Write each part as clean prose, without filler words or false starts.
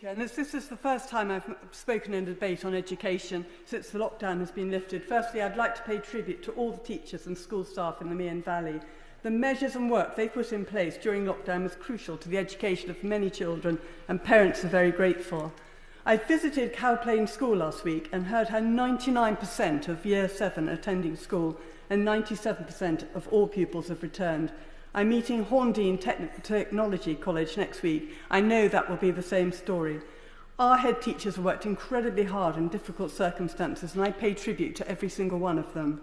And this is the first time I've spoken in a debate on education since the lockdown has been lifted. Firstly, I'd like to pay tribute to all the teachers and school staff in the Meon Valley. The measures and work they put in place during lockdown was crucial to the education of many children, and parents are very grateful. I visited Cowplain School last week and heard how 99% of Year 7 attending school and 97% of all pupils have returned. I'm meeting Horndean Technology College next week. I know that will be the same story. Our head teachers have worked incredibly hard in difficult circumstances, and I pay tribute to every single one of them.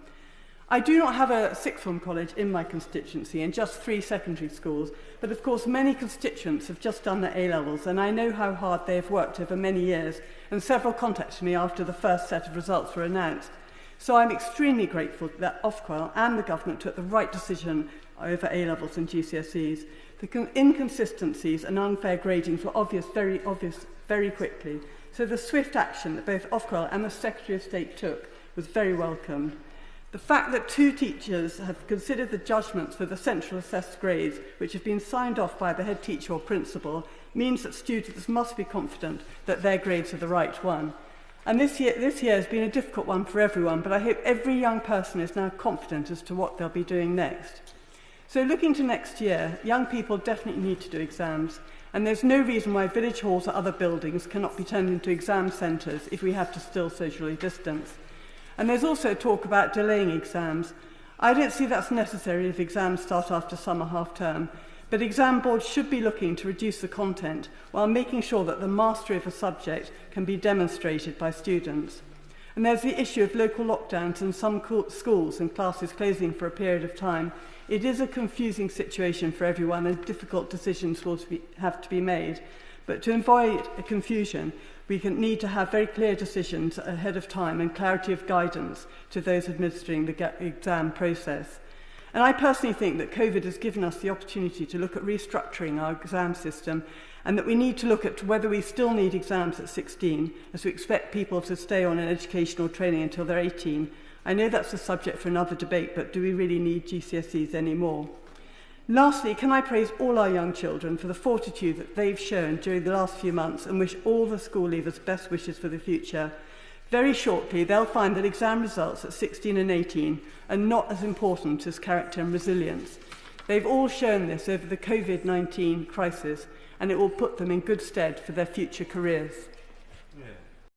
I do not have a sixth form college in my constituency and just 3 secondary schools, but of course many constituents have just done their A-levels, and I know how hard they have worked over many years, and several contacted me after the first set of results were announced. So I'm extremely grateful that Ofqual and the government took the right decision over A-levels and GCSEs. The inconsistencies and unfair gradings were obvious very quickly, so the swift action that both Ofqual and the Secretary of State took was very welcomed. The fact that 2 teachers have considered the judgments for the central assessed grades, which have been signed off by the head teacher or principal, means that students must be confident that their grades are the right one. And this year has been a difficult one for everyone, but I hope every young person is now confident as to what they'll be doing next. So looking to next year, young people definitely need to do exams, and there's no reason why village halls or other buildings cannot be turned into exam centres if we have to still socially distance. And there's also talk about delaying exams. I don't see that's necessary if exams start after summer half-term, but exam boards should be looking to reduce the content while making sure that the mastery of a subject can be demonstrated by students. And there's the issue of local lockdowns and some schools and classes closing for a period of time. It is a confusing situation for everyone, and difficult decisions will have to be made. But to avoid a confusion, we need to have very clear decisions ahead of time and clarity of guidance to those administering the exam process. And I personally think that COVID has given us the opportunity to look at restructuring our exam system, and that we need to look at whether we still need exams at 16, as we expect people to stay on an educational training until they're 18. I know that's a subject for another debate, but do we really need GCSEs anymore? Lastly, can I praise all our young children for the fortitude that they've shown during the last few months, and wish all the school leavers best wishes for the future. Very shortly, they'll find that exam results at 16 and 18 are not as important as character and resilience. They've all shown this over the COVID-19 crisis, and it will put them in good stead for their future careers.